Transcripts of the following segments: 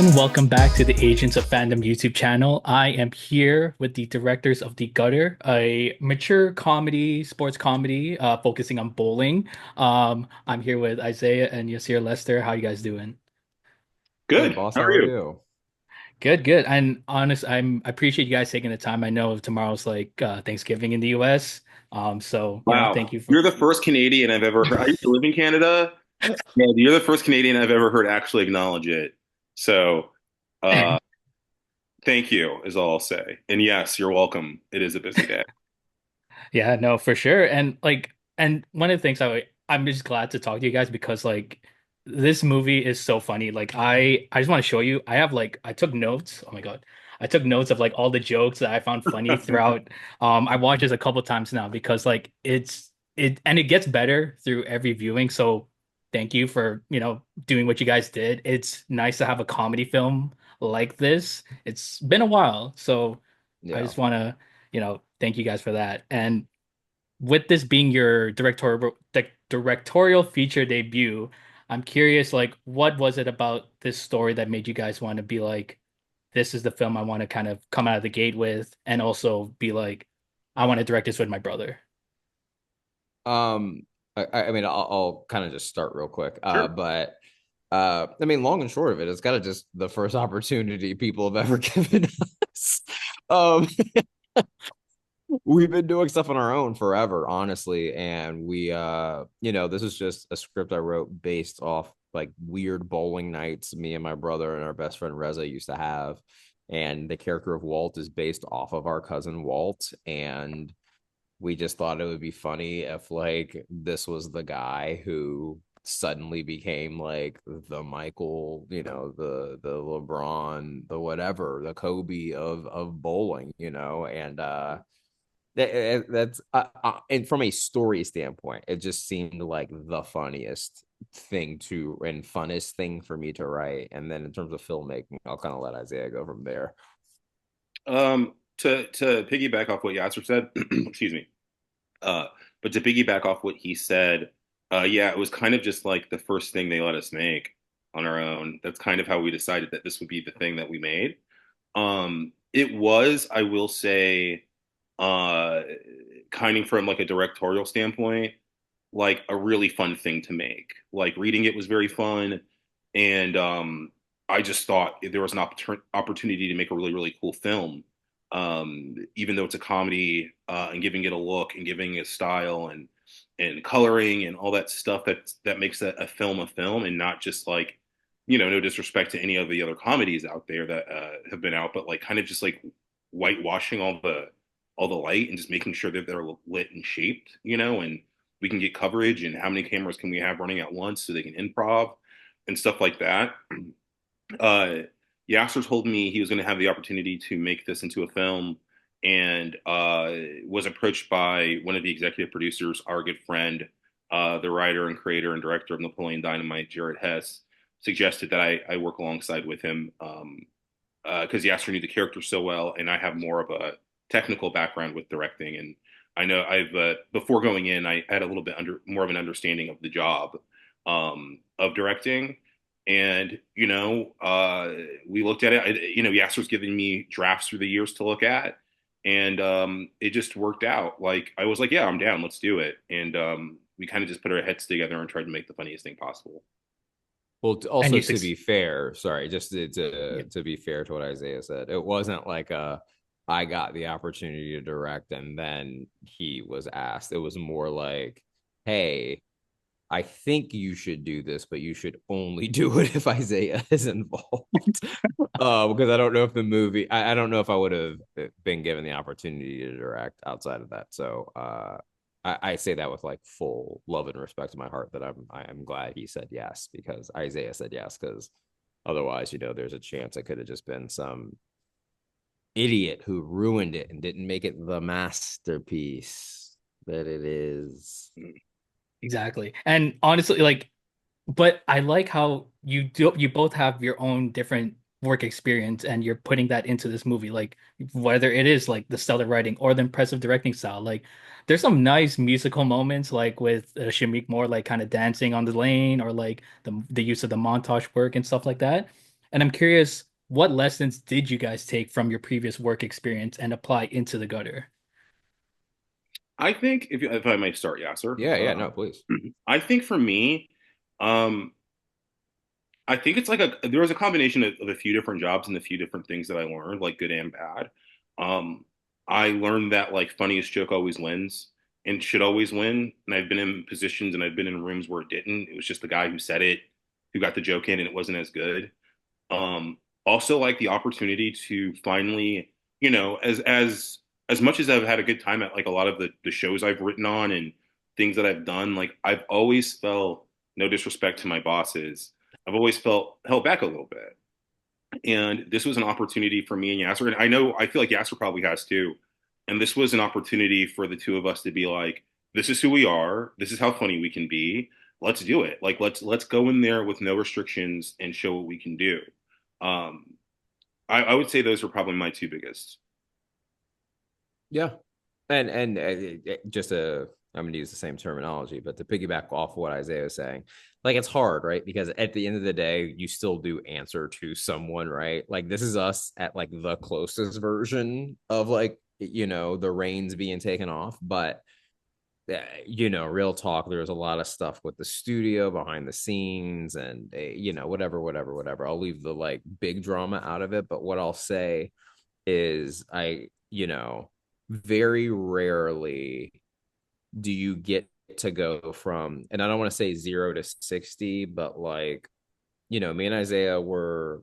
everyone. Welcome back to the Agents of Fandom YouTube channel. I am here with the directors of The Gutter, a mature comedy, sports comedy, focusing on bowling. I'm here with Isaiah and Yassir Lester. How you guys doing? Good, Good. boss. How How are are you? you? Good, good. And honest, I appreciate you guys taking the time. I know tomorrow's like Thanksgiving in the US. Thank Wow, you for you're the first Canadian I've ever heard. I used to live in Canada. Yeah, you're the first Canadian I've ever heard actually acknowledge it. So, uh, thank you is all I'll say. And yes, you're welcome. It is a busy day. Yeah, no, for sure. And one of the things I'm just glad to talk to you guys because like this movie is so funny. Like I just want to show you. I took notes. Oh my God. I took notes of like all the jokes that I found funny throughout. I watched this a couple times now because like it gets better through every viewing. So thank you for, doing what you guys did. It's nice to have a comedy film like this. It's been a while. So I Yeah. just want to thank you guys for that. And with this being your directorial feature debut, I'm curious, like, what was it about this story that made you guys want to be like, this is the film I want to kind of come out of the gate with, and also be like, I want to direct this with my brother. Um. I mean, I'll kind of just start real quick. Sure. But I mean, long and short of it, it's kind of just the first opportunity people have ever given us. Um. We've been doing stuff on our own forever, honestly, and this is just a script I wrote based off like weird bowling nights me and my brother and our best friend Reza used to have. And the character of Walt is based off of our cousin Walt, and we just thought it would be funny if like this was the guy who suddenly became like the Michael, the LeBron, the whatever, the Kobe of bowling, that's and from a story standpoint, it just seemed like the funniest thing to and funnest thing for me to write. And then in terms of filmmaking, I'll kind of let Isaiah go from there. To piggyback off what Yassir said, excuse me. Uh, but to piggyback off what he said, yeah, it was kind of just like the first thing they let us make on our own. That's kind of how we decided that this would be the thing that we made. It was, I will say, uh, kind of from like a directorial standpoint, like a really fun thing to make. Like reading it was very fun, and I just thought there was an opportunity to make a really really cool film. Even though it's a comedy, and giving it a look and giving it style and coloring and all that stuff that makes a film and not just like no disrespect to any of the other comedies out there that have been out, but like kind of just like whitewashing all the light and just making sure that they're lit and shaped, and we can get coverage and how many cameras can we have running at once so they can improv and stuff like that. Uh, Yasser told me he was going to have the opportunity to make this into a film and was approached by one of the executive producers, our good friend, the writer and creator and director of Napoleon Dynamite, Jared Hess, suggested that I work alongside with him because Yasser knew the character so well, and I have more of a technical background with directing. And I know I've before going in, I had a little bit more of an understanding of the job of directing. And we looked at it. Yasser's given me drafts through the years to look at, and it just worked out. Like I was like, yeah, I'm down. Let's do it. And we kind of just put our heads together and tried to make the funniest thing possible. Well, And also you to succeed. be fair, sorry, just to, Yeah. to to be fair to what Isaiah said, it wasn't like I got the opportunity to direct and then he was asked. It was more like, hey, I think you should do this, but you should only do it if Isaiah is involved. Because I don't know if I don't know if I would have been given the opportunity to direct outside of that. So I say that with like full love and respect to my heart that I'm glad he said yes because Isaiah said yes because otherwise, there's a chance it could have just been some idiot who ruined it and didn't make it the masterpiece that it is. Exactly. And honestly, like, but I like how you both have your own different work experience and you're putting that into this movie. Like whether it is like the stellar writing or the impressive directing style. Like there's some nice musical moments like with Shameik Moore like kind of dancing on the lane or like the use of the montage work and stuff like that. And I'm curious, what lessons did you guys take from your previous work experience and apply into the gutter? I think if I may start, Yasser, Yeah, yeah, no, please. I think for me, um, I think it's like there was a combination of a few different jobs and a few different things that I learned, like good and bad. Um, I learned that like funniest joke always wins and should always win. And I've been in positions and I've been in rooms where it didn't. It was just the guy who said it, who got the joke in, and it wasn't as good. Also like the opportunity to finally, as much as I've had a good time at like a lot of the shows I've written on and things that I've done, like I've always felt, no disrespect to my bosses, I've always felt held back a little bit. And this was an opportunity for me and Yasser. And I feel like Yasser probably has too. And this was an opportunity for the two of us to be like, this is who we are. This is how funny we can be. Let's do it. Like let's go in there with no restrictions and show what we can do. Um, I would say those are probably my two biggest. Yeah. Just I'm going to use the same terminology, but to piggyback off what Isaiah was saying, like it's hard, right? Because at the end of the day, you still do answer to someone, right? Like this is us at like the closest version of like, the reins being taken off. But, real talk, there's a lot of stuff with the studio behind the scenes and, whatever, whatever, whatever. I'll leave the like big drama out of it. But what I'll say is very rarely do you get to go from, and I don't want to say 0 to 60, but like, me and Isaiah were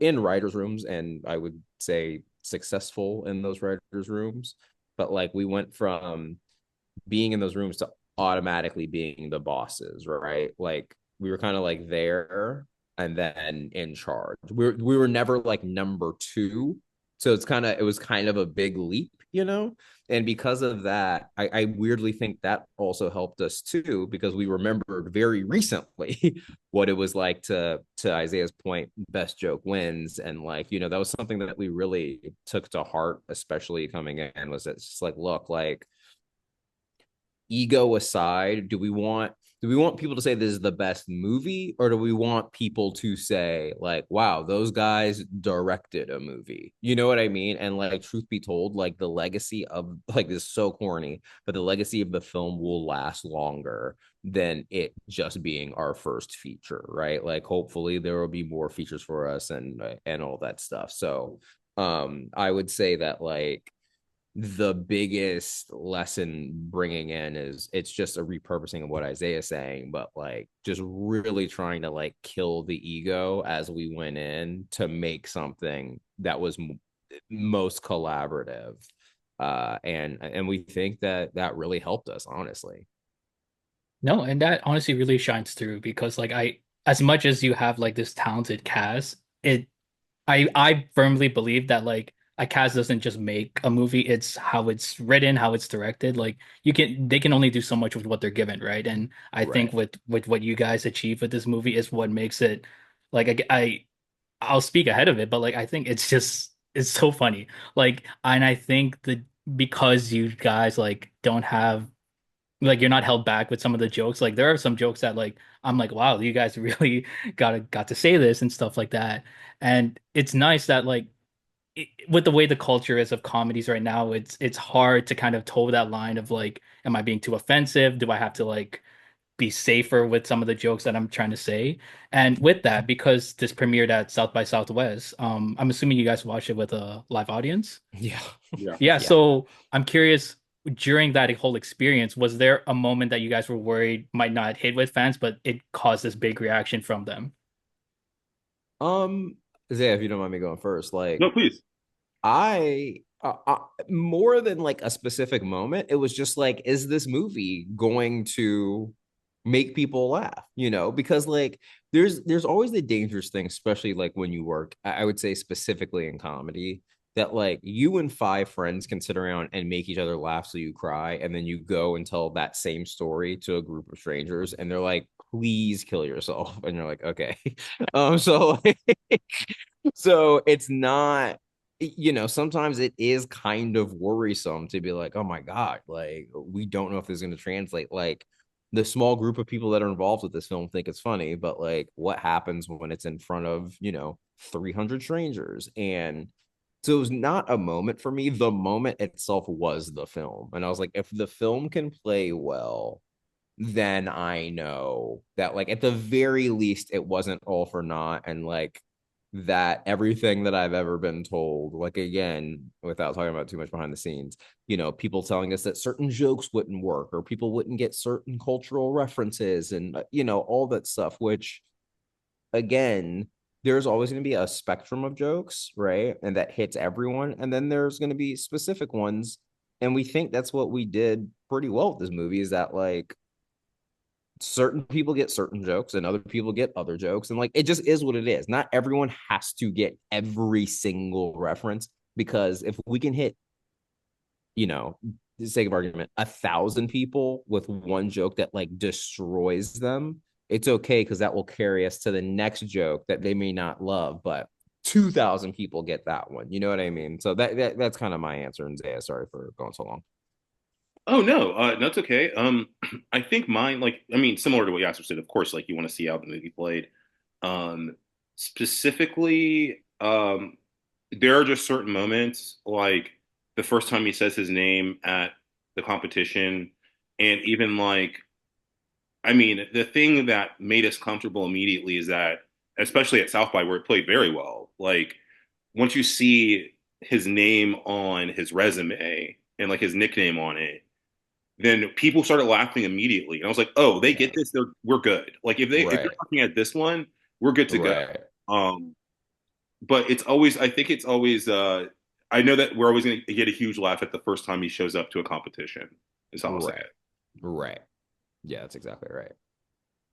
in writers' rooms, and I would say successful in those writers' rooms. But like, we went from being in those rooms to automatically being the bosses, right? Like, we were kind of like there and then in charge. We were never like number two. So it was kind of a big leap. And because of that, I weirdly think that also helped us too, because we remembered very recently what it was like to Isaiah's point, best joke wins. And like, that was something that we really took to heart, especially coming in, was it's just like, look, like ego aside, do we want people to say this is the best movie, or do we want people to say like, wow, those guys directed a movie? You know what I mean? And like, truth be told, like the legacy of, like, this is so corny, but the legacy of the film will last longer than it just being our first feature, right? Like hopefully there will be more features for us and all that stuff. So I would say that like the biggest lesson bringing in is it's just a repurposing of what Isaiah's saying, but like just really trying to like kill the ego as we went in to make something that was most collaborative. And we think that that really helped us, honestly. No, and that honestly really shines through because like as much as you have like this talented cast, I firmly believe that like a cast doesn't just make a movie, it's how it's written, how it's directed. Like they can only do so much with what they're given, right? And I think Right. with what you guys achieve with this movie is what makes it like I'll speak ahead of it, but like I think it's so funny. Like and I think that because you guys like don't have like you're not held back with some of the jokes. Like there are some jokes that like I'm like, wow, you guys really got to say this and stuff like that. And it's nice that like with the way the culture is of comedies right now, it's hard to kind of toe that line of like, am I being too offensive? Do I have to like be safer with some of the jokes that I'm trying to say? And with that, because this premiered at South by Southwest, I'm assuming you guys watched it with a live audience. Yeah. Yeah. Yeah, Yeah. so I'm curious, during that whole experience, was there a moment that you guys were worried might not hit with fans, but it caused this big reaction from them? Um, Zay, if you don't mind me going first, like No, please. I more than like a specific moment, it was just like, is this movie going to make people laugh? Because like there's always the dangerous thing, especially like when you work, I would say specifically in comedy, that like you and five friends can sit around and make each other laugh so you cry, and then you go and tell that same story to a group of strangers, and they're like, please kill yourself. And you're like, okay. So so it's not, sometimes it is kind of worrisome to be like, oh my God, like we don't know if this is going to translate. Like the small group of people that are involved with this film think it's funny, but like what happens when it's in front of, 300 strangers? And so it was not a moment for me. The moment itself was the film. And I was like, if the film can play well, then I know that like at the very least it wasn't all for naught, and like that everything that I've ever been told, like again, without talking about too much behind the scenes, people telling us that certain jokes wouldn't work or people wouldn't get certain cultural references and all that stuff, which again, there's always going to be a spectrum of jokes, right? And that hits everyone. And then there's going to be specific ones. And we think that's what we did pretty well with this movie, is that like certain people get certain jokes and other people get other jokes. And like it just is what it is. Not everyone has to get every single reference, because if we can hit, for the sake of argument, 1,000 people with one joke that like destroys them, it's okay because that will carry us to the next joke that they may not love, but 2,000 people get that one. You know what I mean? So that's kind of my answer. And Zaya, sorry for going so long. Oh no, that's okay. I think mine, like, I mean, similar to what Yasser said, of course, like you want to see how the movie played. Um, Specifically, there are just certain moments, like the first time he says his name at the competition, and even like, I mean, the thing that made us comfortable immediately is that, especially at South by, where it played very well, like once you see his name on his resume and like his nickname on it, then people started laughing immediately. And I was like, oh, they Yeah. get this, we're good. Like if you're Right. looking at this one, we're good to go. Right. Um, but it's always, I think it's always I know that we're always gonna get a huge laugh at the first time he shows up to a competition, is how I'll say Right. it. Right. Yeah, that's exactly right.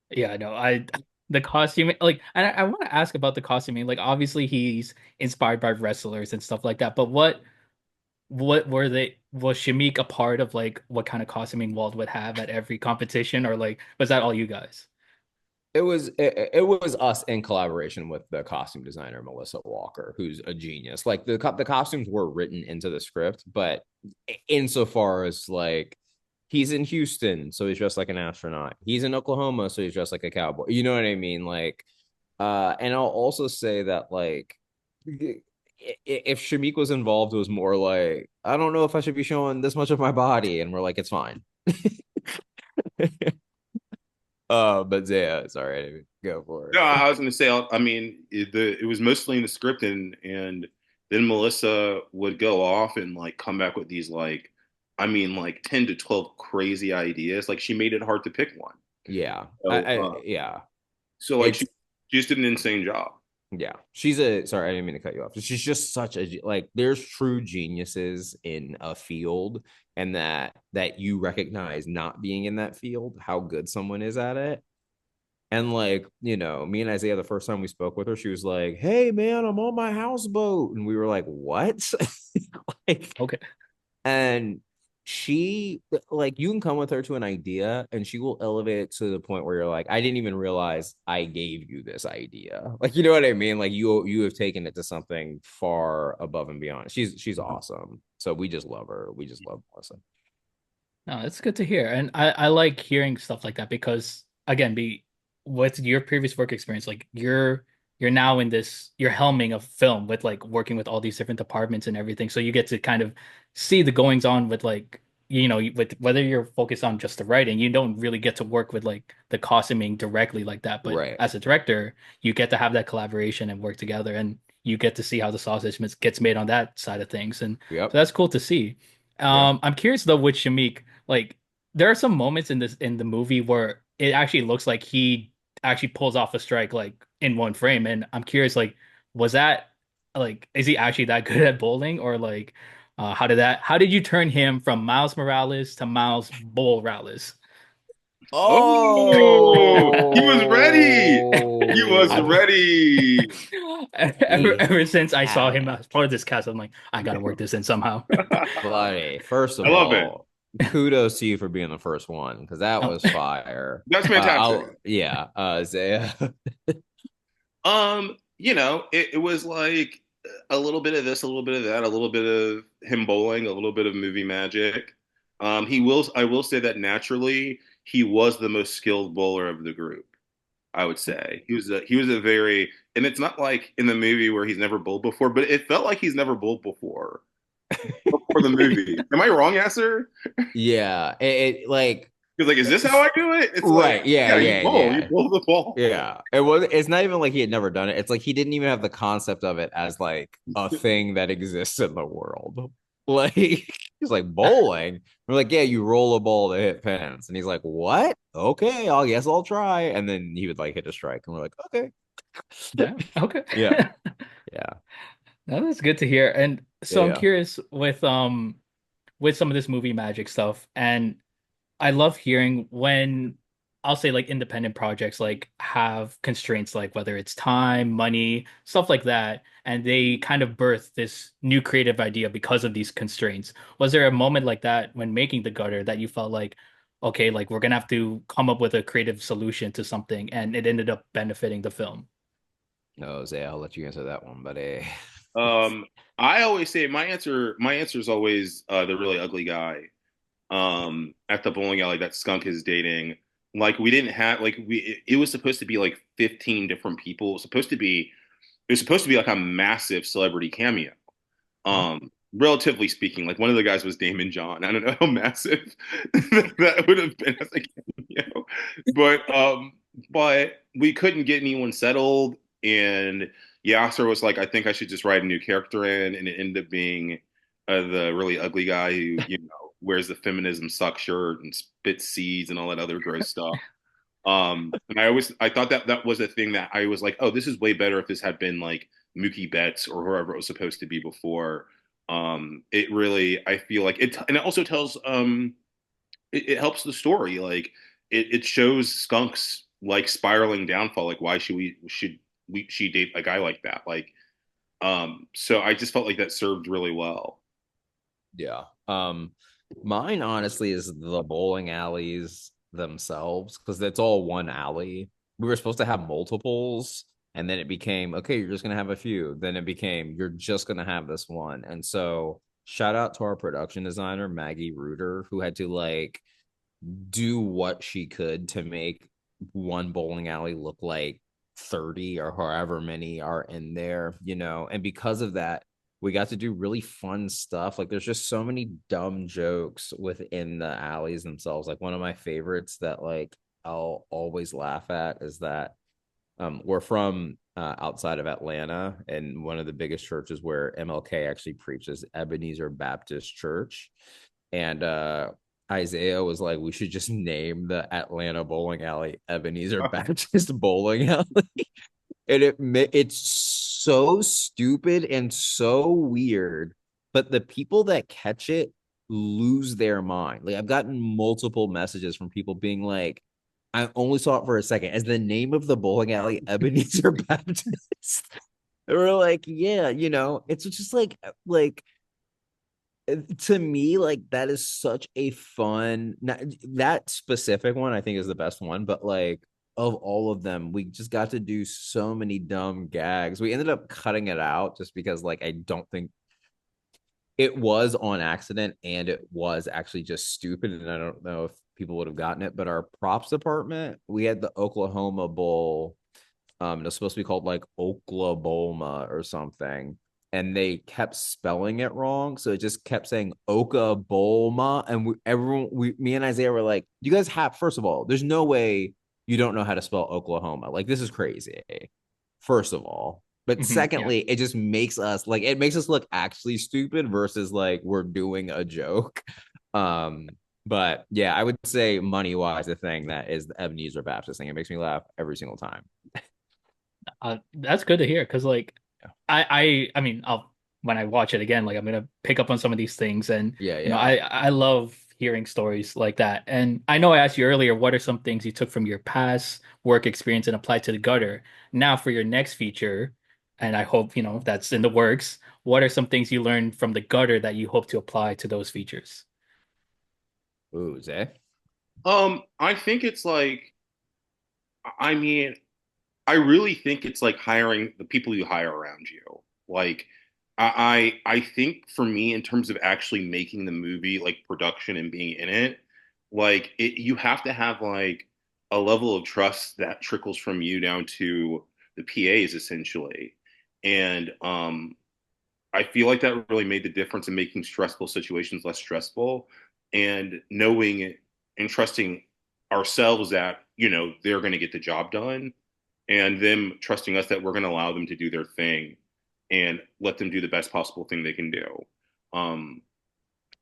Yeah, no, I the costuming, like, and I want to ask about the costuming. Like, obviously he's inspired by wrestlers and stuff like that, but what were they, was Shameik a part of like what kind of costuming Wald would have at every competition, or like was that all you guys? It was us in collaboration with the costume designer Melissa Walker, who's a genius. Like the costumes were written into the script, but insofar as like he's in Houston, so he's dressed like an astronaut. He's in Oklahoma, so he's dressed like a cowboy. You know what I mean? Like, and I'll also say that like if Shameik was involved, it was more like I don't know if I should be showing this much of my body, and we're like, it's fine. But Zaya, sorry, go for No, it. I was going to say, I mean, it was mostly in the script, and then Melissa would go off and like come back with these like, I mean, like 10 to 12 crazy ideas. Like she made it hard to pick one. Yeah, So, yeah, so like it's she just did an insane job. yeah. She's a sorry, I didn't mean to cut you off. She's just such a like. There's true geniuses in a field, and that you recognize not being in that field how good someone is at it. And like, me and Isaiah, the first time we spoke with her, she was like, "Hey, man, I'm on my houseboat," and we were like, "What?" like, Okay. and she like you can come with her to an idea and she will elevate it to the point where you're like, I didn't even realize I gave you this idea. Like, you know what I mean? Like you have taken it to something far above and beyond. She's awesome. So we just love her. We just love Melissa. No, it's good to hear. And I like hearing stuff like that because again, be with your previous work experience, like you're now in this, you're helming a film with like working with all these different departments and everything. So you get to kind of see the goings on with like, with whether you're focused on just the writing, you don't really get to work with like the costuming directly like that. But Right. as a director, you get to have that collaboration and work together, and you get to see how the sausage gets made on that side of things. And so Yep. that's cool to see. Yeah. I'm curious though with Shameik, like there are some moments in the movie where it actually looks like he actually pulls off a strike like in one frame, and I'm curious, like, was that like, is he actually that good at bowling, or like how did you turn him from Miles Morales to Miles Morales? Oh, he was ready. He was I've Oh, ready. ever since I saw yeah, him as part of this cast, I'm like, I gotta work this in somehow. buddy. First I of love it. all, kudos to you for being the first one because that Oh, was fire. That's fantastic. Yeah, Zaya. It was like a little bit of this, a little bit of that, a little bit of him bowling, a little bit of movie magic. I will say that naturally he was the most skilled bowler of the group. I would say he was a very, and it's not like in the movie where he's never bowled before, but it felt like he's never bowled before the movie. Am I wrong, Yasser? Yeah, it like He's like, is this how I do it? It's like, right. Yeah, yeah, yeah, you yeah. bowl the ball. Yeah. It's not even like he had never done it. It's like he didn't even have the concept of it as like a thing that exists in the world. Like he's like bowling. We're like, yeah, you roll a ball to hit pins. And he's like, what? Okay, I guess I'll try. And then he would like hit a strike. And we're like, okay. Yeah. Okay. Yeah. Yeah. No, that's good to hear. And Yeah. so I'm Yeah. curious with some of this movie magic stuff, and I love hearing when I'll say like independent projects like have constraints like whether it's time, money, stuff like that, and they kind of birth this new creative idea because of these constraints. Was there a moment like that when making The Gutter that you felt like, okay, like we're gonna have to come up with a creative solution to something, and it ended up benefiting the film? No, Zay, I'll let you answer that one, buddy. Um, I always say my answer is always the really ugly guy at the bowling alley that Skunk is dating. Like we didn't have like we it was supposed to be like 15 different people. It was supposed to be like a massive celebrity cameo. Relatively speaking, like one of the guys was Damon John. I don't know how massive that would have been as a cameo, but we couldn't get anyone settled, and Yasser was like, I think I should just write a new character in, and it ended up being the really ugly guy who wears the feminism suck shirt and spits seeds and all that other gross stuff. And I thought that was a thing that I was like, oh, this is way better if this had been like Mookie Betts or whoever it was supposed to be before. It really, I feel like it, and it also tells, it helps the story. Like it shows Skunk's like spiraling downfall. Like why should she date a guy like that? Like, so I just felt like that served really well. Yeah. Mine honestly is the bowling alleys themselves because it's all one alley. We were supposed to have multiples, and then it became okay, you're just gonna have a few. Then it became you're just gonna have this one. And so shout out to our production designer, Maggie Reuter, who had to like do what she could to make one bowling alley look like 30 or however many are in there, and because of that we got to do really fun stuff. Like there's just so many dumb jokes within the alleys themselves. Like one of my favorites that like I'll always laugh at is that we're from outside of Atlanta, and one of the biggest churches where MLK actually preaches, Ebenezer Baptist Church. And Isaiah was like, we should just name the Atlanta bowling alley Ebenezer Baptist Bowling Alley. And it's so stupid and so weird, but the people that catch it lose their mind. Like I've gotten multiple messages from people being like, I only saw it for a second as the name of the bowling alley Ebenezer Baptist. And we're like, yeah, it's just like to me, like that is such a fun that specific one I think is the best one, but like of all of them, we just got to do so many dumb gags. We ended up cutting it out just because like I don't think it was on accident and it was actually just stupid. And I don't know if people would have gotten it, but our props department, we had the Oklahoma Bowl. It was supposed to be called like Oklahoma or something. And they kept spelling it wrong. So it just kept saying Oklahoma. And me and Isaiah were like, you guys have, first of all, there's no way you don't know how to spell Oklahoma. Like, this is crazy, first of all. But Yeah. secondly, it just makes us like it makes us look actually stupid versus like we're doing a joke. Um, but yeah, I would say money wise, the thing that is the Ebenezer Baptist thing. It makes me laugh every single time. That's good to hear because like Yeah, I mean I'll when I watch it again like I'm gonna pick up on some of these things and yeah, yeah. I love hearing stories like that. And I know I asked you earlier what are some things you took from your past work experience and applied to The Gutter. Now for your next feature, and I hope that's in the works. What are some things you learned from The Gutter that you hope to apply to those features? Ooh, Zay. I think it's like, I mean, I really think it's like hiring the people you hire around you. Like, I think for me, in terms of actually making the movie, like production and being in it, like you have to have like a level of trust that trickles from you down to the PAs essentially. And I feel like that really made the difference in making stressful situations less stressful, and knowing and trusting ourselves that, they're going to get the job done, and them trusting us that we're going to allow them to do their thing and let them do the best possible thing they can do. Um,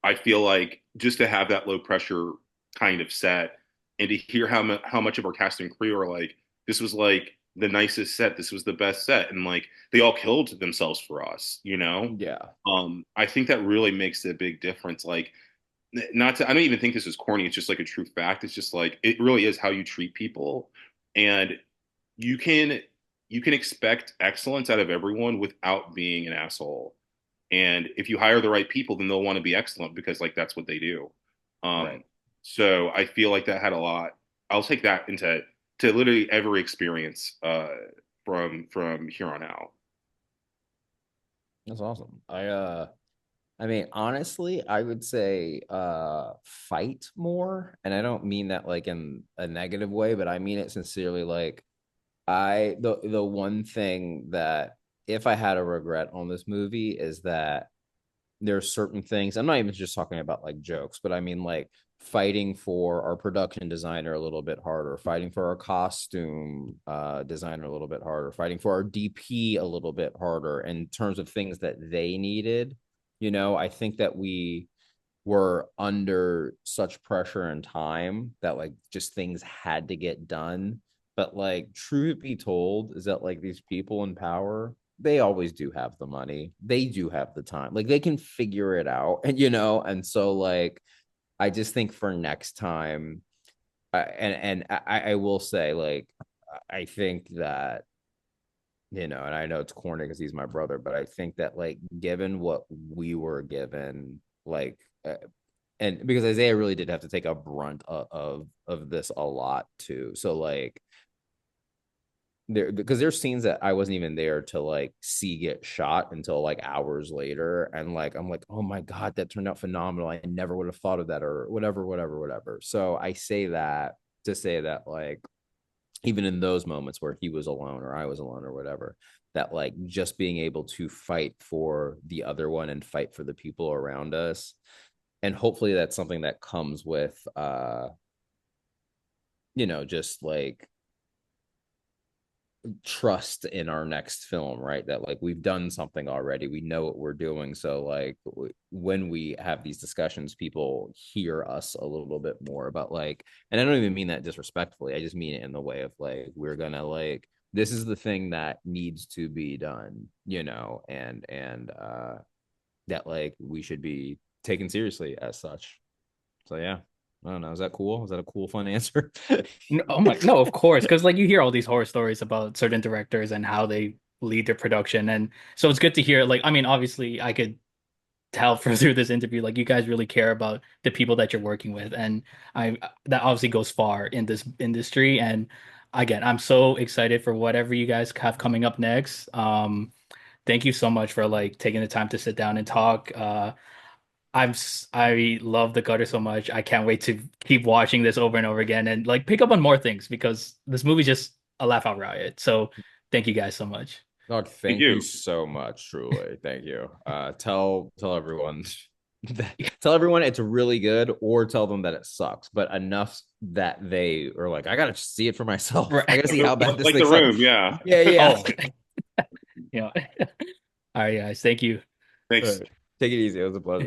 I feel like just to have that low pressure kind of set, and to hear how much of our cast and crew are like, this was like the nicest set, this was the best set, and like they all killed themselves for us, you know. Yeah. I think that really makes a big difference. Like, not to, I don't even think this is corny. It's just like a true fact. It's just like it really is how you treat people, and you can you can expect excellence out of everyone without being an asshole. And if you hire the right people, then they'll want to be excellent because like that's what they do. Right. Um, so I feel like that had a lot. I'll take that into to literally every experience from here on out. That's awesome. I mean, honestly, I would say fight more. And I don't mean that like in a negative way, but I mean it sincerely. Like the one thing that if I had a regret on this movie is that there's certain things. I'm not even just talking about like jokes, but I mean like fighting for our production designer a little bit harder, fighting for our costume designer a little bit harder, fighting for our DP a little bit harder in terms of things that they needed. I think that we were under such pressure and time that like just things had to get done. But like, truth be told, is that like these people in power, they always do have the money. They do have the time. Like they can figure it out. And so like I just think for next time, I will say like I think that and I know it's corny because he's my brother, but I think that like given what we were given, like and because Isaiah really did have to take a brunt of this a lot too. So like there because there's scenes that I wasn't even there to like see get shot until like hours later, and like I'm like, oh my god, that turned out phenomenal. I never would have thought of that or whatever, whatever, whatever. So I say that to say that like even in those moments where he was alone or I was alone or whatever, that like just being able to fight for the other one and fight for the people around us, and hopefully that's something that comes with just like trust in our next film, right? That like we've done something already, we know what we're doing, so like when we have these discussions, people hear us a little bit more about like, and I don't even mean that disrespectfully, I just mean it in the way of like we're gonna like this is the thing that needs to be done, and that like we should be taken seriously as such. So yeah, I don't know, is that cool? Is that a cool fun answer? No, oh my, no, of course, because like you hear all these horror stories about certain directors and how they lead their production, and so it's good to hear. Like, I mean, obviously, I could tell through this interview, like you guys really care about the people that you're working with, and I that obviously goes far in this industry. And again, I'm so excited for whatever you guys have coming up next. Thank you so much for like taking the time to sit down and talk. I love the Gutter so much. I can't wait to keep watching this over and over again and like pick up on more things because this movie's just a laugh out riot. So thank you guys so much. Dog, Thank thank you you. so much, truly. Thank you. Tell everyone tell everyone it's really good or tell them that it sucks, but enough that they are like, I gotta see it for myself. I Right. gotta see how bad this Like thing the sucks. room, yeah. Yeah, yeah. Oh, you know. All right, guys. Thank you. All Thanks. right. Take it easy. It was a pleasure.